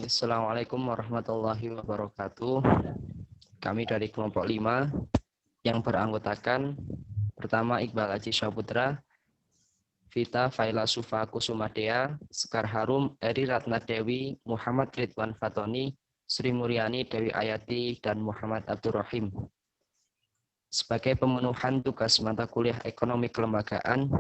Assalamualaikum warahmatullahi wabarakatuh. Kami dari kelompok 5 yang beranggotakan pertama Iqbal Haji Syaputra, Vita Faila Sufa Kusumadea, Sekar Harum, Eri Ratna Dewi, Muhammad Ridwan Fatoni, Sri Mulyani Dewi Ayati, dan Muhammad Abdurrahim. Sebagai pemenuhan tugas mata kuliah ekonomi kelembagaan,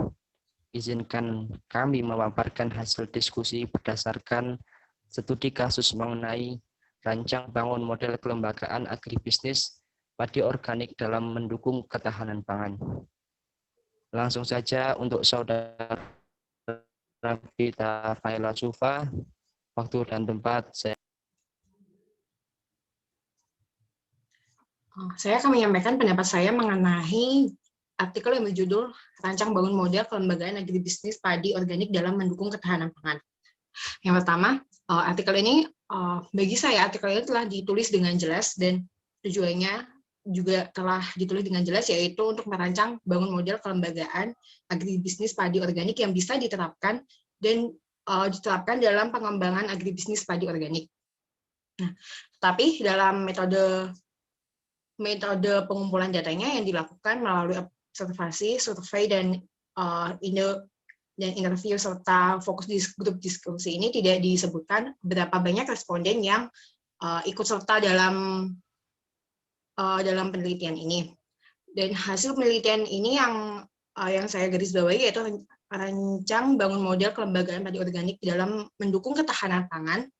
izinkan kami memaparkan hasil diskusi berdasarkan studi kasus mengenai rancang bangun model kelembagaan agribisnis padi organik dalam mendukung ketahanan pangan. Langsung saja untuk saudara Vita Faila Sufa, waktu dan tempat Saya akan menyampaikan pendapat saya mengenai artikel yang berjudul Rancang Bangun Model Kelembagaan Agribisnis Padi Organik dalam Mendukung Ketahanan Pangan. Yang pertama, artikel ini bagi saya artikel ini telah ditulis dengan jelas dan tujuannya juga telah ditulis dengan jelas, yaitu untuk merancang bangun model kelembagaan agribisnis padi organik yang bisa diterapkan dan diterapkan dalam pengembangan agribisnis padi organik. Nah, tapi dalam metode pengumpulan datanya yang dilakukan melalui observasi, survei, dan interview serta fokus di grup diskusi ini tidak disebutkan berapa banyak responden yang ikut serta dalam penelitian ini. Dan hasil penelitian ini yang saya garis bawahi yaitu rancang bangun model kelembagaan padi organik dalam mendukung ketahanan pangan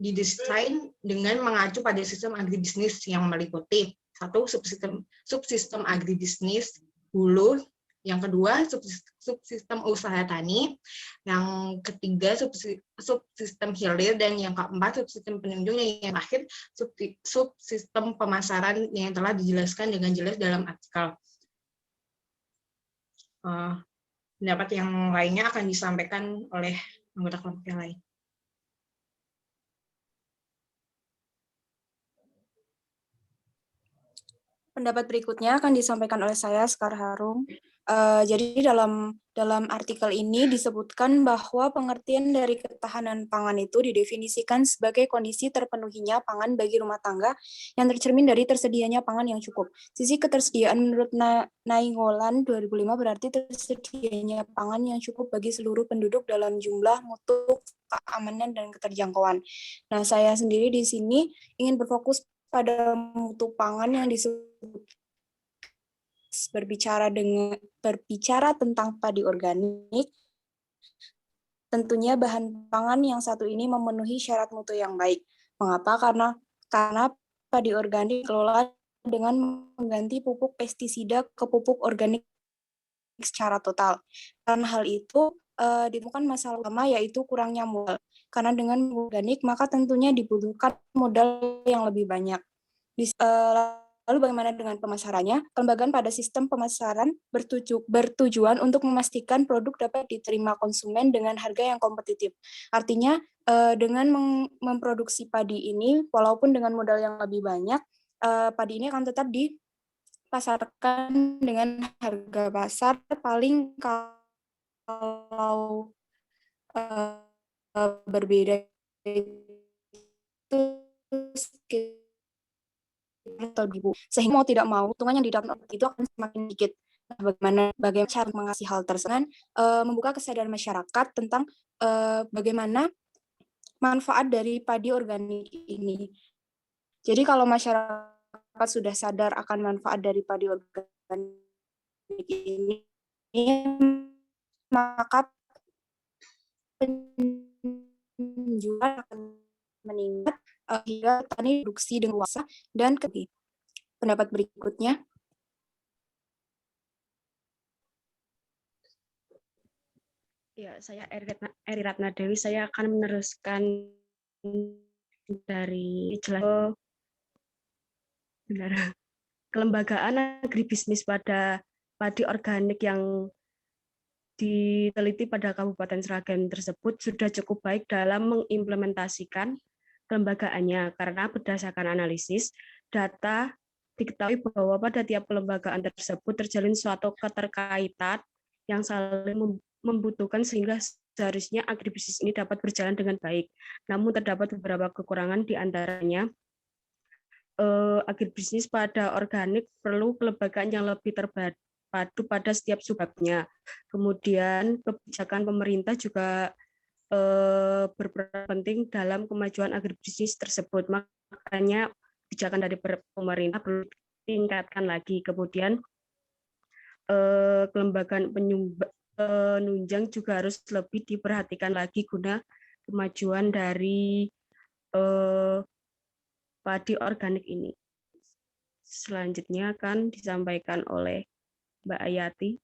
didesain dengan mengacu pada sistem agribisnis yang meliputi satu, subsistem agribisnis hulu, yang kedua subsistem usaha tani, yang ketiga subsistem hilir, dan yang keempat subsistem penunjang, yang terakhir subsistem pemasaran yang telah dijelaskan dengan jelas dalam artikel. Pendapat yang lainnya akan disampaikan oleh anggota kelompok yang lain. Pendapat berikutnya akan disampaikan oleh saya, Sekar Harum. Jadi dalam artikel ini disebutkan bahwa pengertian dari ketahanan pangan itu didefinisikan sebagai kondisi terpenuhinya pangan bagi rumah tangga yang tercermin dari tersedianya pangan yang cukup. Sisi ketersediaan menurut Nainggolan 2005 berarti tersedianya pangan yang cukup bagi seluruh penduduk dalam jumlah, mutu, keamanan, dan keterjangkauan. Nah, saya sendiri di sini ingin berfokus pada mutu pangan yang disebut berbicara tentang padi organik. Tentunya bahan pangan yang satu ini memenuhi syarat mutu yang baik. Mengapa? Karena padi organik dikelola dengan mengganti pupuk pestisida ke pupuk organik secara total. Karena hal itu ditemukan masalah utama yaitu kurangnya modal. Karena dengan organik maka tentunya dibutuhkan modal yang lebih banyak. Lalu bagaimana dengan pemasarannya? Kelembagaan pada sistem pemasaran bertujuan untuk memastikan produk dapat diterima konsumen dengan harga yang kompetitif. Artinya dengan memproduksi padi ini, walaupun dengan modal yang lebih banyak, padi ini akan tetap dipasarkan dengan harga pasar paling kalau berbeda itu atau ribu, sehingga mau tidak mau hitungan yang didapat itu akan semakin sedikit. Bagaimana cara mengatasi hal tersebut? Membuka kesadaran masyarakat tentang bagaimana manfaat dari padi organik ini. Jadi kalau masyarakat sudah sadar akan manfaat dari padi organik ini, maka penjualan akan meningkat hingga petani produksi dengan luas dan pendapat berikutnya. Ya, saya Eri Ratna Dewi. Saya akan meneruskan dari kelembagaan agribisnis pada padi organik yang diteliti pada Kabupaten Sragen tersebut sudah cukup baik dalam mengimplementasikan kelembagaannya, karena berdasarkan analisis data diketahui bahwa pada tiap kelembagaan tersebut terjalin suatu keterkaitan yang saling membutuhkan sehingga seharusnya agribisnis ini dapat berjalan dengan baik. Namun terdapat beberapa kekurangan, di antaranya agribisnis pada organik perlu kelembagaan yang lebih terpadu pada setiap subbabnya. Kemudian kebijakan pemerintah juga berperan penting dalam kemajuan agribisnis tersebut. Makanya kebijakan dari pemerintah perlu ditingkatkan lagi. Kemudian kelembagaan penunjang juga harus lebih diperhatikan lagi guna kemajuan dari padi organik ini. Selanjutnya akan disampaikan oleh Mbak Ayati.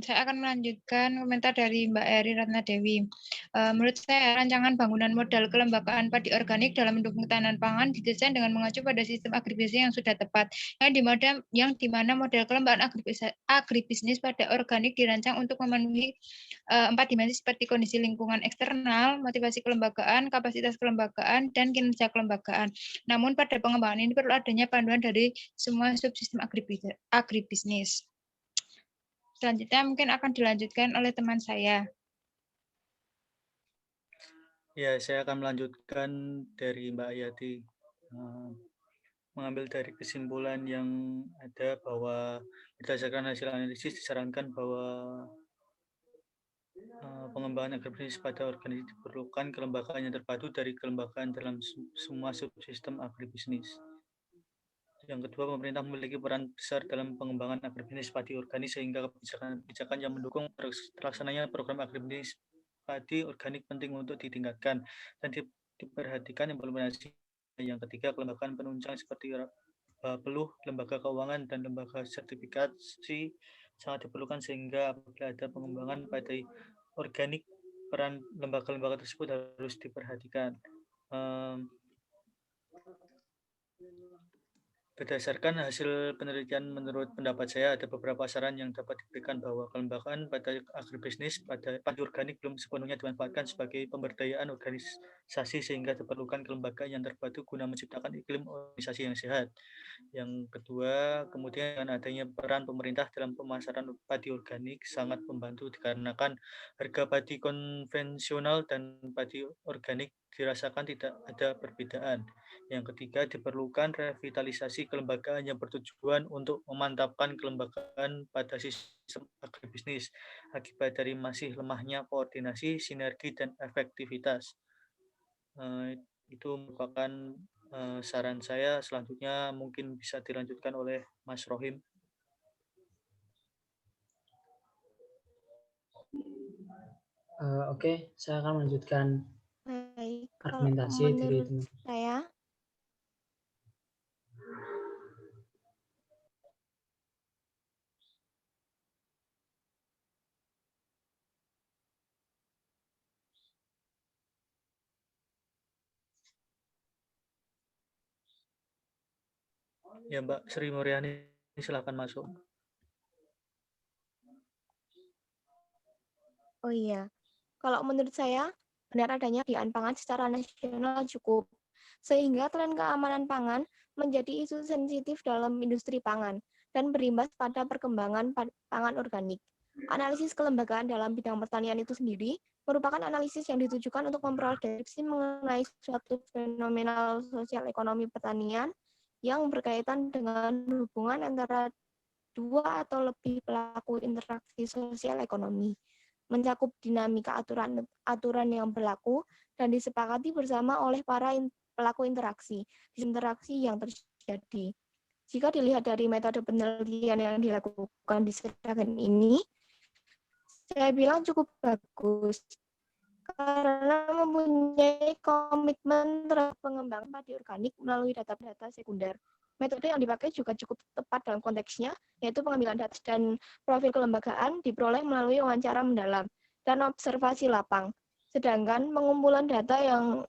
Saya akan melanjutkan komentar dari Mbak Eri Ratnadewi. Menurut saya, rancangan bangunan modal kelembagaan padi organik dalam mendukung ketahanan pangan didesain dengan mengacu pada sistem agribisnis yang sudah tepat, yang di mana model kelembagaan agribisnis pada organik dirancang untuk memenuhi 4 dimensi seperti kondisi lingkungan eksternal, motivasi kelembagaan, kapasitas kelembagaan, dan kinerja kelembagaan. Namun pada pengembangan ini perlu adanya panduan dari semua subsistem agribisnis. Selanjutnya mungkin akan dilanjutkan oleh teman saya. Ya, saya akan melanjutkan dari Mbak Ayati. Mengambil dari kesimpulan yang ada bahwa berdasarkan hasil analisis disarankan bahwa pengembangan agribisnis pada organik diperlukan kelembagaan yang terpadu dari kelembagaan dalam semua subsistem agribisnis. Yang kedua, pemerintah memiliki peran besar dalam pengembangan agribisnis padi organik sehingga kebijakan yang mendukung terlaksananya program agribisnis padi organik penting untuk ditingkatkan dan diperhatikan implementasi. Yang ketiga, kelembagaan penunjang seperti Bapeluh, lembaga keuangan, dan lembaga sertifikasi sangat diperlukan sehingga apabila ada pengembangan padi organik, peran lembaga-lembaga tersebut harus diperhatikan. Berdasarkan hasil penelitian, menurut pendapat saya ada beberapa saran yang dapat diberikan bahwa kelembagaan pada agribisnis pada padi organik belum sepenuhnya dimanfaatkan sebagai pemberdayaan organisasi sehingga diperlukan kelembagaan yang terpadu guna menciptakan iklim organisasi yang sehat. Yang kedua, kemudian adanya peran pemerintah dalam pemasaran padi organik sangat membantu dikarenakan harga padi konvensional dan padi organik dirasakan tidak ada perbedaan. Yang ketiga, diperlukan revitalisasi kelembagaan yang bertujuan untuk memantapkan kelembagaan pada sistem agribisnis akibat dari masih lemahnya koordinasi, sinergi, dan efektivitas. Itu merupakan saran saya. Selanjutnya mungkin bisa dilanjutkan oleh Mas Rohim. Oke, saya akan melanjutkan argumentasi dari teman saya. Ya, Mbak Sri Mulyani, silakan masuk. Oh iya, kalau menurut saya, benar adanya ketersediaan pangan secara nasional cukup, sehingga tren keamanan pangan menjadi isu sensitif dalam industri pangan dan berimbas pada perkembangan pangan organik. Analisis kelembagaan dalam bidang pertanian itu sendiri merupakan analisis yang ditujukan untuk memperoleh deskripsi mengenai suatu fenomenal sosial ekonomi pertanian yang berkaitan dengan hubungan antara dua atau lebih pelaku interaksi sosial ekonomi, mencakup dinamika aturan yang berlaku dan disepakati bersama oleh para pelaku interaksi yang terjadi. Jika dilihat dari metode penelitian yang dilakukan di Sragen ini, saya bilang cukup bagus karena mempunyai komitmen terhadap pengembangan padi organik melalui data-data sekunder. Metode yang dipakai juga cukup tepat dalam konteksnya, yaitu pengambilan data dan profil kelembagaan diperoleh melalui wawancara mendalam dan observasi lapang. Sedangkan pengumpulan data yang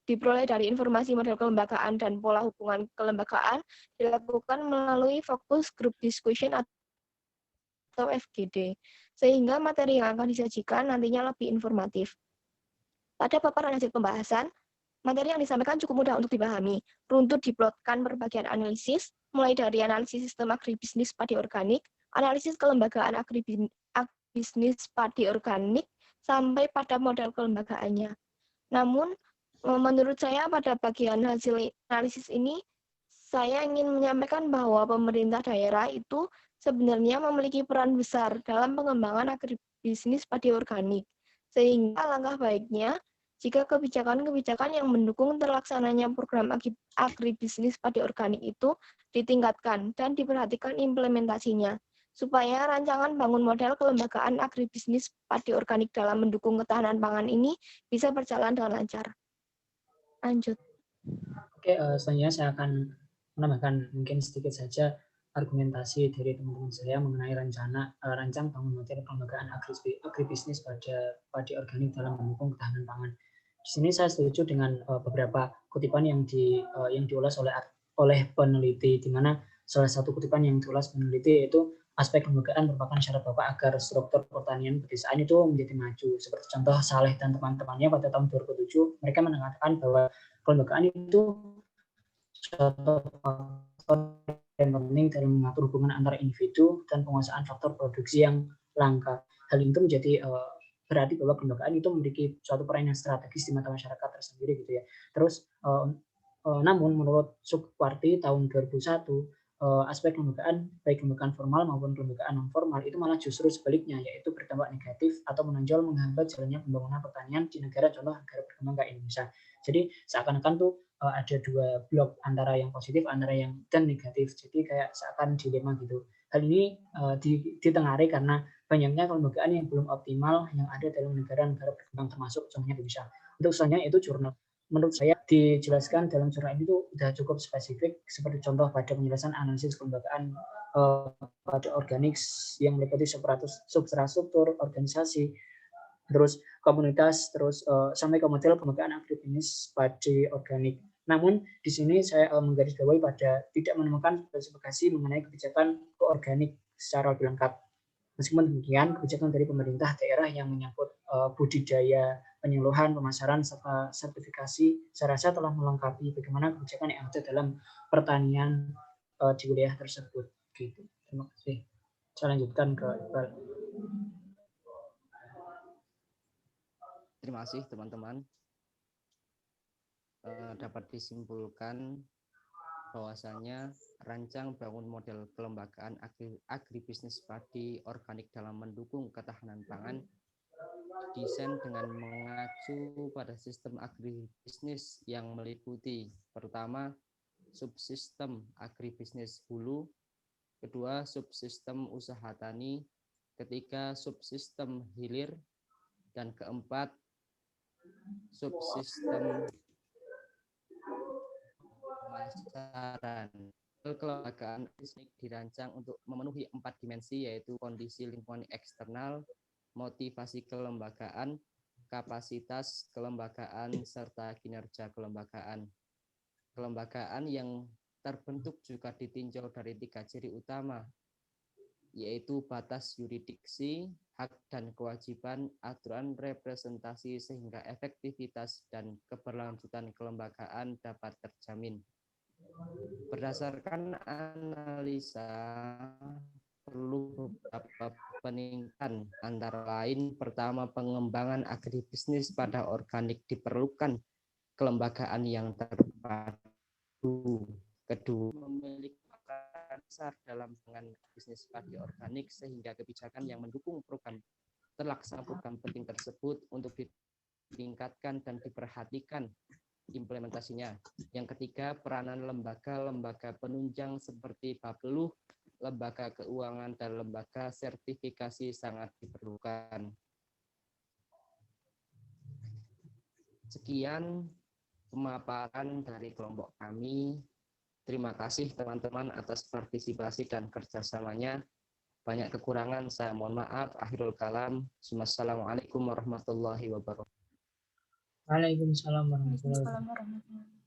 diperoleh dari informasi model kelembagaan dan pola hubungan kelembagaan dilakukan melalui focus group discussion atau FGD, sehingga materi yang akan disajikan nantinya lebih informatif. Pada paparan hasil pembahasan, Materi yang disampaikan cukup mudah untuk dipahami. Runtut diplotkan berbagai analisis, mulai dari analisis sistem agribisnis padi organik, analisis kelembagaan agribisnis padi organik, sampai pada model kelembagaannya. Namun, menurut saya pada bagian hasil analisis ini, saya ingin menyampaikan bahwa pemerintah daerah itu sebenarnya memiliki peran besar dalam pengembangan agribisnis padi organik. Sehingga langkah baiknya, jika kebijakan-kebijakan yang mendukung terlaksananya program agribisnis padi organik itu ditingkatkan dan diperhatikan implementasinya, supaya rancangan bangun model kelembagaan agribisnis padi organik dalam mendukung ketahanan pangan ini bisa berjalan dengan lancar. Lanjut. Oke, selanjutnya saya akan menambahkan mungkin sedikit saja argumentasi dari teman-teman saya mengenai rancang bangun model kelembagaan agribisnis pada padi organik dalam mendukung ketahanan pangan. Di sini saya setuju dengan beberapa kutipan yang diulas oleh peneliti, di mana salah satu kutipan yang diulas peneliti yaitu aspek kelembagaan merupakan syarat pokok agar struktur pertanian pedesaan itu menjadi maju. Seperti contoh Saleh dan teman-temannya pada tahun 2007, mereka mengatakan bahwa kelembagaan itu suatu faktor yang penting dalam mengatur hubungan antara individu dan penguasaan faktor produksi yang langka. Hal itu menjadi berarti bahwa kelembagaan itu memiliki suatu peran yang strategis di mata masyarakat tersendiri gitu ya. Terus namun menurut Suparti tahun 2001 aspek kelembagaan baik kelembagaan formal maupun kelembagaan non formal itu malah justru sebaliknya, yaitu berdampak negatif atau menonjol menghambat jalannya pembangunan pertanian di negara contoh negara berkembang kayak Indonesia. Jadi seakan-akan tuh ada dua blok, antara yang positif antara yang dan negatif. Jadi kayak seakan dilema gitu. Hal ini ditengarai karena banyaknya kelembagaan yang belum optimal yang ada dalam negara-negara berkembang termasuk contohnya Indonesia. Untuk selanjutnya itu jurnal. Menurut saya dijelaskan dalam jurnal ini tuh sudah cukup spesifik, seperti contoh pada penjelasan analisis kelembagaan pada organik yang meliputi substruktur organisasi, terus komunitas, terus sampai ke model kelembagaan agribisnis padi organik. Namun di sini saya menggarisbawahi pada tidak menemukan spesifikasi mengenai kebijakan organik secara lebih lengkap. Meskipun demikian, kebijakan dari pemerintah daerah yang menyangkut budidaya, penyuluhan, pemasaran, serta sertifikasi, saya rasa telah melengkapi bagaimana kebijakan yang ada dalam pertanian di wilayah tersebut. Gitu. Terima kasih. Saya lanjutkan ke Iqbal. Terima kasih teman-teman. Dapat disimpulkan bahwasanya rancang bangun model kelembagaan agribisnis padi organik dalam mendukung ketahanan pangan desain dengan mengacu pada sistem agribisnis yang meliputi pertama subsistem agribisnis hulu, kedua subsistem usaha tani, ketiga subsistem hilir, dan keempat subsistem pemasaran. Kelembagaan agribisnis dirancang untuk memenuhi 4 dimensi, yaitu kondisi lingkungan eksternal, motivasi kelembagaan, kapasitas kelembagaan, serta kinerja kelembagaan. Kelembagaan yang terbentuk juga ditinjau dari 3 ciri utama, yaitu batas yurisdiksi, hak dan kewajiban, aturan representasi, sehingga efektivitas dan keberlanjutan kelembagaan dapat terjamin. Berdasarkan analisa, perlu beberapa peningkatan, antara lain pertama pengembangan agribisnis pada organik diperlukan kelembagaan yang terpadu, kedua memiliki peran besar dalam pengembangan bisnis padi organik sehingga kebijakan yang mendukung program terlaksana program penting tersebut untuk ditingkatkan dan diperhatikan implementasinya. Yang ketiga, peranan lembaga-lembaga penunjang seperti Bapelu, lembaga keuangan, dan lembaga sertifikasi sangat diperlukan. Sekian pemaparan dari kelompok kami. Terima kasih teman-teman atas partisipasi dan kerjasamanya. Banyak kekurangan, saya mohon maaf. Akhirul kalam. Wassalamualaikum warahmatullahi wabarakatuh. Waalaikumsalam warahmatullahi wabarakatuh.